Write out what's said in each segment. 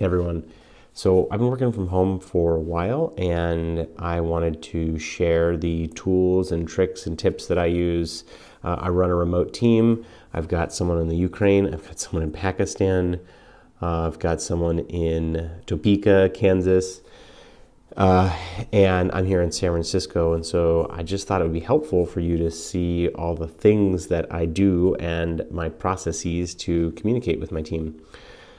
Hey everyone. So I've been working from home for a while and I wanted to share the tools and tricks and tips that I use. I run a remote team. I've got someone in the Ukraine. I've got someone in Pakistan. I've got someone in Topeka, Kansas. And I'm here in San Francisco. And so I just thought it would be helpful for you to see all the things that I do and my processes to communicate with my team.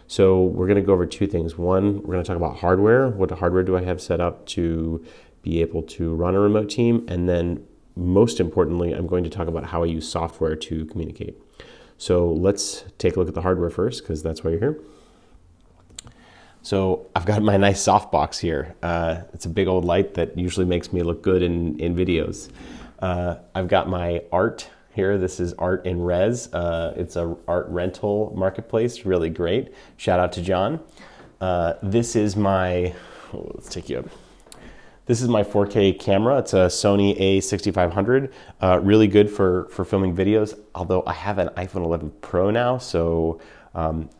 So we're going to go over two things. One, we're going to talk about hardware. What hardware do I have set up to be able to run a remote team? And then most importantly, I'm going to talk about how I use software to communicate. So let's take a look at the hardware first, because that's why you're here. So I've got my nice softbox here. It's a big old light that usually makes me look good in videos. I've got my art here. This is Art in Res. It's a art rental marketplace, really great. Shout out to John. This is my, let's take you up. This is my 4K camera. It's a Sony a6500. Really good for filming videos, although I have an iPhone 11 Pro now, so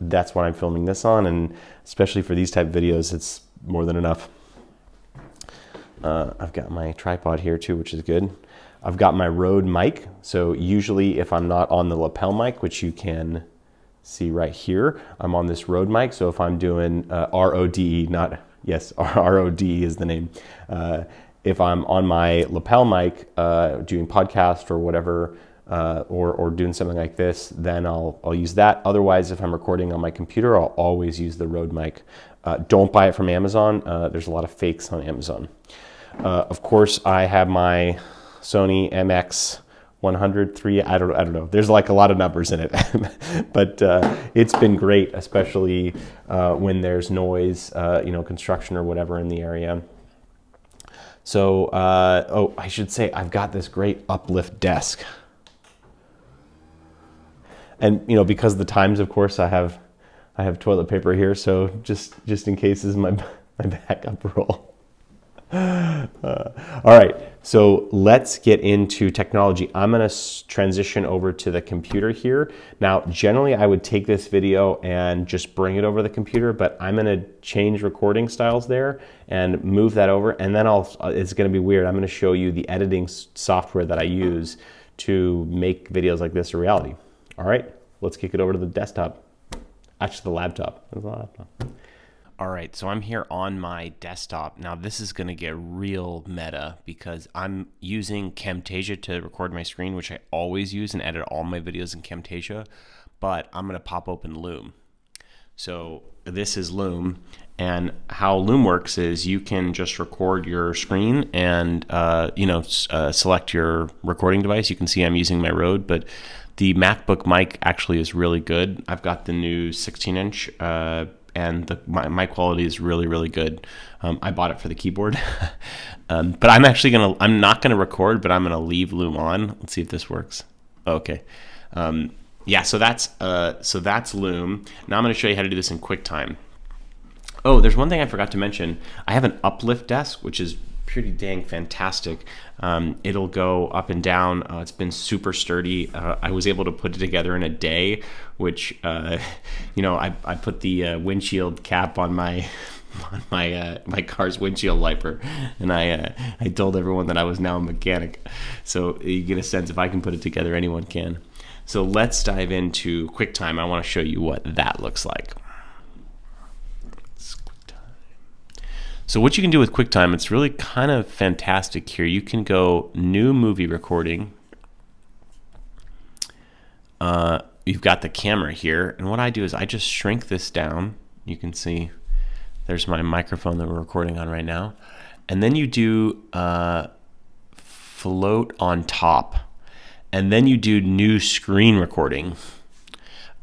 that's what I'm filming this on, and especially for these type of videos, it's more than enough. I've got my tripod here too, which is good. I've got my Rode mic. So usually if I'm not on the lapel mic, which you can see right here, I'm on this Rode mic. So if I'm doing RODE, RODE is the name. If I'm on my lapel mic doing podcast or whatever, or doing something like this, then I'll use that. Otherwise, if I'm recording on my computer, I'll always use the Rode mic. Don't buy it from Amazon. There's a lot of fakes on Amazon. Of course, I have my Sony MX100 I don't know. There's like a lot of numbers in it, but it's been great, especially when there's noise, construction or whatever in the area. So, I should say I've got this great uplift desk. And because of the times, of course, I have toilet paper here, so just in case this is my backup roll. All right, so let's get into technology. I'm going to transition over to the computer here. Now, generally, I would take this video and just bring it over the computer, but I'm going to change recording styles there and move that over, and then it's going to be weird. I'm going to show you the editing software that I use to make videos like this a reality. All right, let's kick it over to the desktop. Actually, the laptop. All right, so I'm here on my desktop. Now this is gonna get real meta because I'm using Camtasia to record my screen, which I always use and edit all my videos in Camtasia, but I'm gonna pop open Loom. So this is Loom, and how Loom works is you can just record your screen and select your recording device. You can see I'm using my Rode, but the MacBook mic actually is really good. I've got the new 16-inch, and my quality is really, really good. I bought it for the keyboard, but I'm not gonna record, but I'm gonna leave Loom on. Let's see if this works. Okay, yeah. So that's Loom. Now I'm gonna show you how to do this in QuickTime. Oh, there's one thing I forgot to mention. I have an uplift desk, which is pretty dang fantastic. It'll go up and down. It's been super sturdy. I was able to put it together in a day, which I put the windshield cap on my car's windshield wiper, and I told everyone that I was now a mechanic. So you get a sense, if I can put it together, anyone can. So let's dive into QuickTime. I want to show you what that looks like. So what you can do with QuickTime, it's really kind of fantastic here. You can go new movie recording. You've got the camera here, and what I do is I just shrink this down. You can see there's my microphone that we're recording on right now. And then you do float on top, and then you do new screen recording.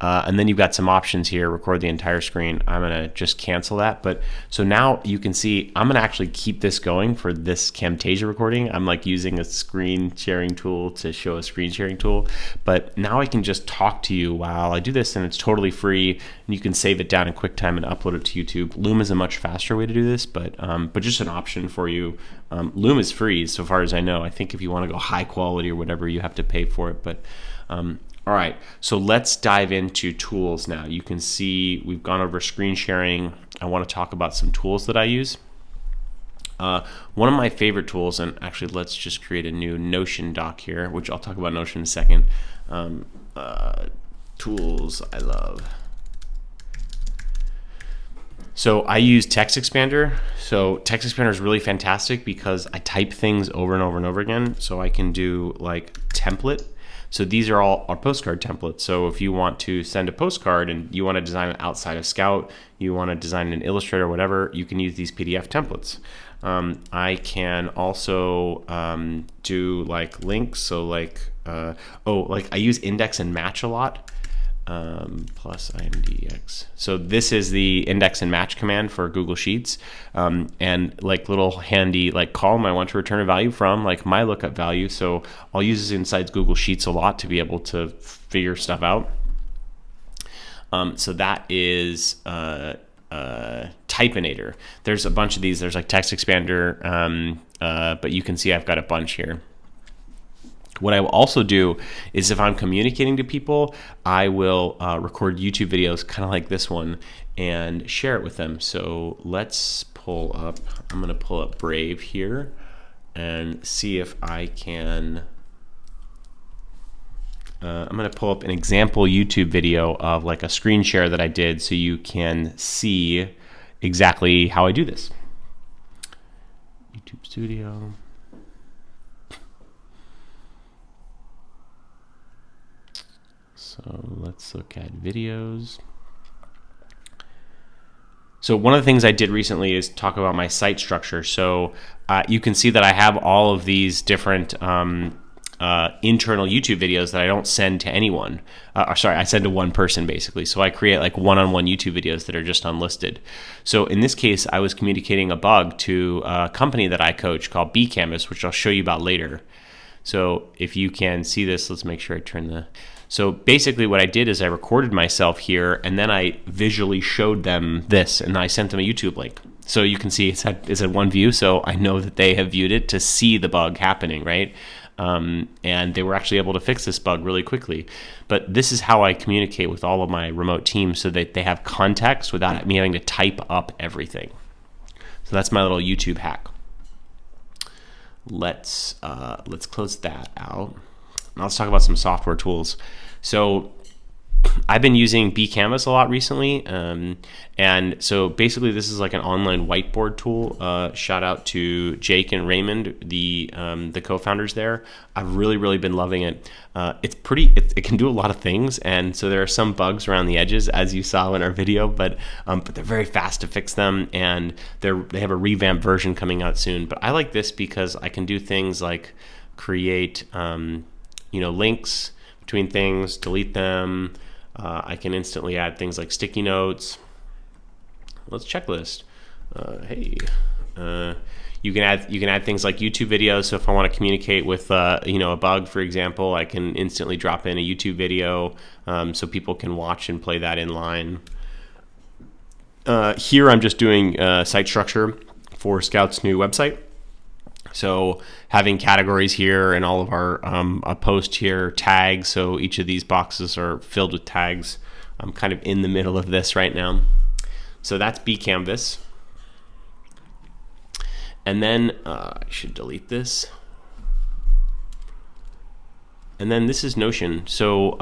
And then you've got some options here, record the entire screen. I'm gonna just cancel that. But so now you can see, I'm gonna actually keep this going for this Camtasia recording. I'm like using a screen sharing tool to show a screen sharing tool. But now I can just talk to you while I do this, and it's totally free. And you can save it down in QuickTime and upload it to YouTube. Loom is a much faster way to do this, but just an option for you. Loom is free, so far as I know. I think if you wanna go high quality or whatever, you have to pay for it. But all right, so let's dive into tools now. You can see we've gone over screen sharing. I want to talk about some tools that I use. One of my favorite tools, and actually let's just create a new Notion doc here, which I'll talk about Notion in a second. Tools I love. So I use Text Expander. So Text Expander is really fantastic because I type things over and over and over again. So I can do like template. So these are all our postcard templates. So if you want to send a postcard and you want to design it outside of Scout, you want to design an Illustrator or whatever, you can use these PDF templates. I can also do like links. So like, like I use index and match a lot. Plus IMDX. So this is the index and match command for Google Sheets, and like little handy like column I want to return a value from, like my lookup value. So I'll use this inside Google Sheets a lot to be able to figure stuff out. So that is Typinator. There's a bunch of these. There's like Text Expander, but you can see I've got a bunch here. What I will also do is if I'm communicating to people, I will record YouTube videos kind of like this one and share it with them. So let's pull up, I'm going to pull up Brave here and see if I can, I'm going to pull up an example YouTube video of like a screen share that I did so you can see exactly how I do this. YouTube Studio. So let's look at videos. So one of the things I did recently is talk about my site structure. So you can see that I have all of these different internal YouTube videos that I don't send to anyone. Sorry, I send to one person basically. So I create like one-on-one YouTube videos that are just unlisted. So in this case, I was communicating a bug to a company that I coach called bCanvas, which I'll show you about later. So if you can see this, let's make sure I turn the... So basically what I did is I recorded myself here and then I visually showed them this and I sent them a YouTube link. So you can see it's at one view, so I know that they have viewed it to see the bug happening, right? And they were actually able to fix this bug really quickly. But this is how I communicate with all of my remote teams so that they have context without me having to type up everything. So that's my little YouTube hack. Let's close that out. Now let's talk about some software tools. So I've been using bCanvas a lot recently, and so basically this is like an online whiteboard tool. Shout out to Jake and Raymond, the co-founders there. I've really been loving it. It can do a lot of things, and so there are some bugs around the edges, as you saw in our video, but they're very fast to fix them, and they have a revamped version coming out soon. But I like this because I can do things like create links between things, delete them. I can instantly add things like sticky notes. Let's checklist. You can add things like YouTube videos. So if I want to communicate with a bug, for example, I can instantly drop in a YouTube video so people can watch and play that in line. Here I'm just doing site structure for Scout's new website. So having categories here and all of our post here tags. So each of these boxes are filled with tags. I'm kind of in the middle of this right now. So that's bCanvas. And then I should delete this. And then this is Notion. So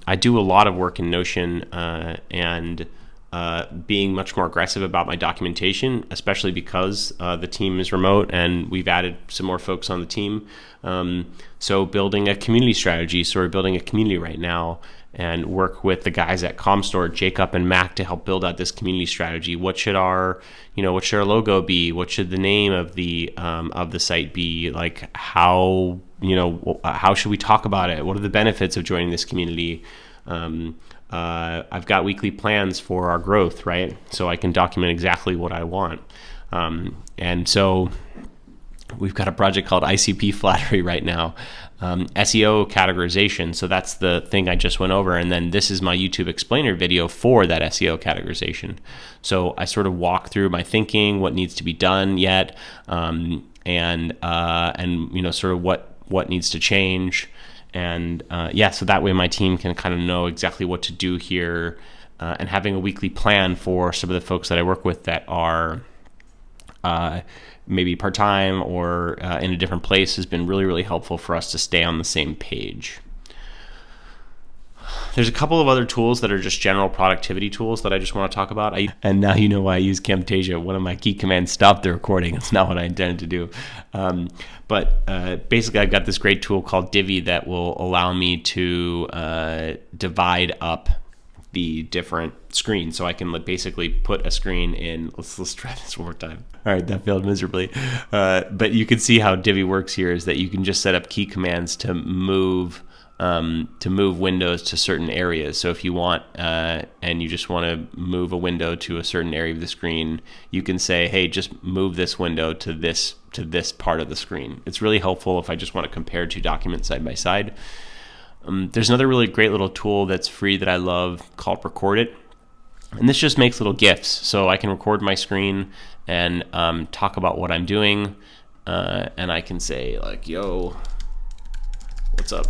I do a lot of work in Notion and being much more aggressive about my documentation, especially because the team is remote and we've added some more folks on the team. So building a community strategy. So we're building a community right now and work with the guys at Comstore, Jacob and Mac, to help build out this community strategy. What should our logo be? What should the name of the site be? Like how should we talk about it? What are the benefits of joining this community? I've got weekly plans for our growth, right? So I can document exactly what I want. And so we've got a project called ICP Flattery right now. SEO categorization. So that's the thing I just went over. And then this is my YouTube explainer video for that SEO categorization. So I sort of walk through my thinking, what needs to be done yet, and sort of what needs to change. And so that way my team can kind of know exactly what to do here and having a weekly plan for some of the folks that I work with that are maybe part-time or in a different place has been really, really helpful for us to stay on the same page. There's a couple of other tools that are just general productivity tools that I just want to talk about. And now you know why I use Camtasia. One of my key commands, stop the recording. It's not what I intended to do. But basically, I've got this great tool called Divi that will allow me to divide up the different screens. So I can basically put a screen in, let's try this one more time. All right, that failed miserably. But you can see how Divi works here is that you can just set up key commands to move windows to certain areas. So if you want, and you just want to move a window to a certain area of the screen, you can say, hey, just move this window to this part of the screen. It's really helpful if I just want to compare two documents side by side. There's another really great little tool that's free that I love called Record It. And this just makes little GIFs. So I can record my screen and talk about what I'm doing. And I can say like, yo, what's up?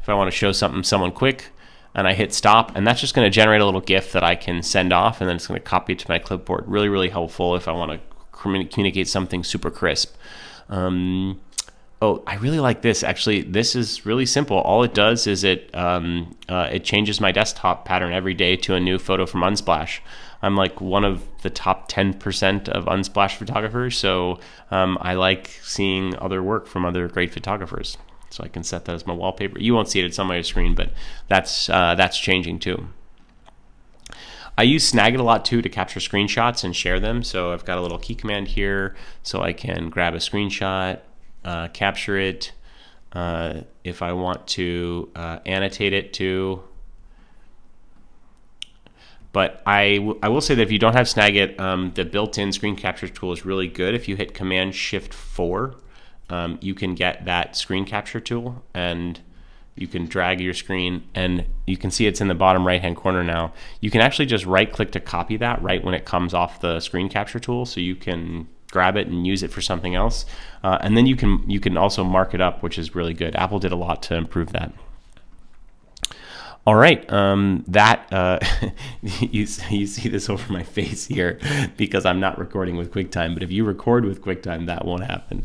If I want to show someone quick, and I hit stop, and that's just going to generate a little GIF that I can send off, and then it's going to copy it to my clipboard. Really, really helpful if I want to communicate something super crisp. Oh, I really like this. Actually, this is really simple. All it does is it changes my desktop pattern every day to a new photo from Unsplash. I'm like one of the top 10% of Unsplash photographers, so I like seeing other work from other great photographers. So I can set that as my wallpaper. You won't see it, it's on my screen, but that's changing too. I use Snagit a lot too to capture screenshots and share them. So I've got a little key command here, so I can grab a screenshot, capture it. If I want to annotate it too. But I will say that if you don't have Snagit, the built-in screen capture tool is really good. If you hit Command-Shift-4, you can get that screen capture tool, and you can drag your screen, and you can see it's in the bottom right hand corner now. You can actually just right click to copy that right when it comes off the screen capture tool, so you can grab it and use it for something else, and then you can also mark it up, which is really good. Apple did a lot to improve that. All right, you see this over my face here because I'm not recording with QuickTime, but if you record with QuickTime, that won't happen.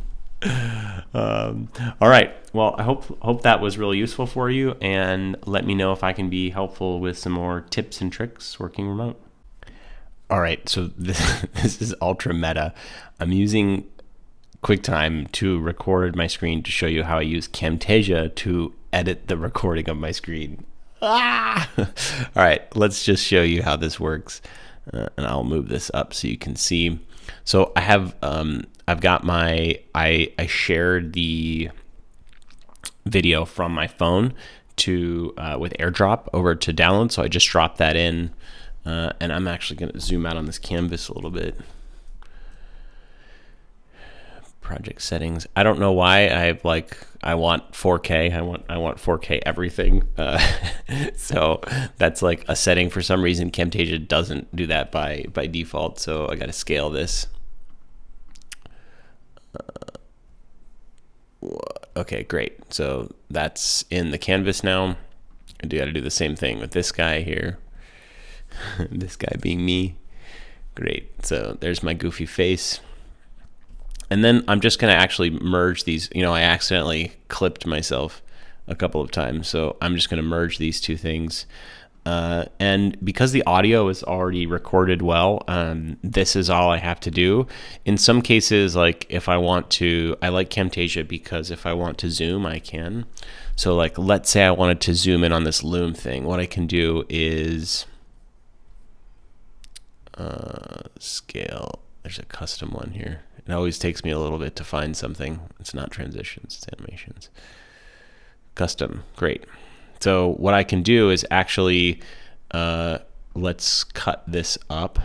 All right, well, I hope that was really useful for you, and let me know if I can be helpful with some more tips and tricks working remote. All right, so this is ultra meta. I'm using QuickTime to record my screen to show you how I use Camtasia to edit the recording of my screen. All right, let's just show you how this works, and I'll move this up so you can see. So I have I've got I shared the video from my phone to with AirDrop over to download. So I just dropped that in, and I'm actually going to zoom out on this canvas a little bit. Project settings. I don't know why I want 4K. I want 4K everything. So that's like a setting. For some reason, Camtasia doesn't do that by default. So I got to scale this. Okay, great. So that's in the canvas now. I got to do the same thing with this guy here. This guy being me. Great. So there's my goofy face. And then I'm just going to actually merge these. You know, I accidentally clipped myself a couple of times. So I'm just going to merge these two things. And because the audio is already recorded well, this is all I have to do. In some cases, like if I want to, I like Camtasia because if I want to zoom, I can. So like, let's say I wanted to zoom in on this loom thing. What I can do is scale. There's a custom one here. It always takes me a little bit to find something. It's not transitions, it's animations. Custom, great. So what I can do is actually, let's cut this up.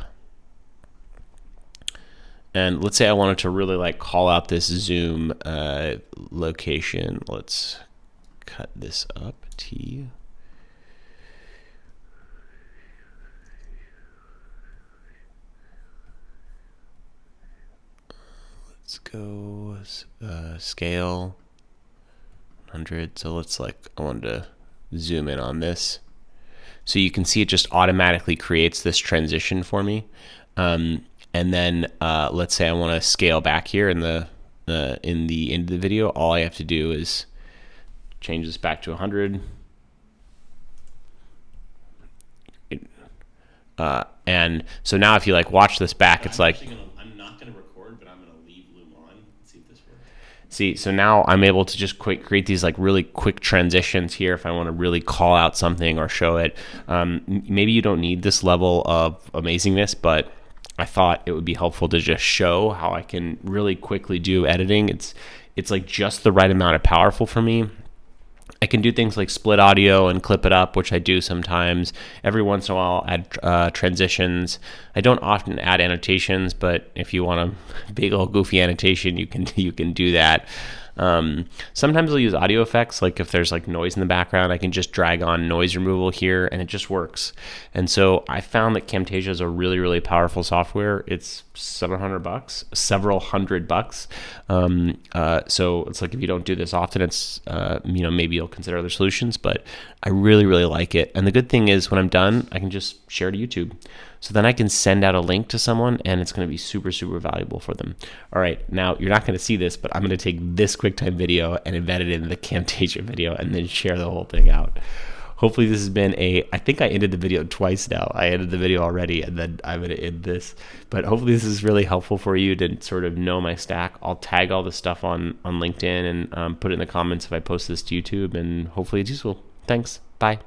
And let's say I wanted to really like call out this zoom location. Let's cut this up, T. Let's go scale 100. So let's I wanted to zoom in on this. So you can see it just automatically creates this transition for me. And then let's say I want to scale back here in the end of the video. All I have to do is change this back to 100. And so now if you like watch this back, it's like, I'm not going to record, but I'm going to leave Loom on. Let's see if this works. See, so now I'm able to just create these like really quick transitions here if I want to really call out something or show it. Maybe you don't need this level of amazingness, but I thought it would be helpful to just show how I can really quickly do editing. It's like just the right amount of powerful for me. I can do things like split audio and clip it up, which I do sometimes. Every once in a while, I'll add transitions. I don't often add annotations, but if you want a big old goofy annotation, you can do that. Sometimes I'll use audio effects, like if there's like noise in the background, I can just drag on noise removal here, and it just works. And so I found that Camtasia is a really, really powerful software. It's several hundred bucks. So it's like if you don't do this often, it's maybe you'll consider other solutions, but I really, really like it. And the good thing is when I'm done, I can just share to YouTube. So then I can send out a link to someone, and it's going to be super, super valuable for them. All right, now you're not going to see this, but I'm going to take this QuickTime video and embed it in the Camtasia video and then share the whole thing out. Hopefully this has been I think I ended the video twice now. I ended the video already, and then I'm going to end this. But hopefully this is really helpful for you to sort of know my stack. I'll tag all the stuff on LinkedIn and put it in the comments if I post this to YouTube, and hopefully it's useful. Thanks. Bye.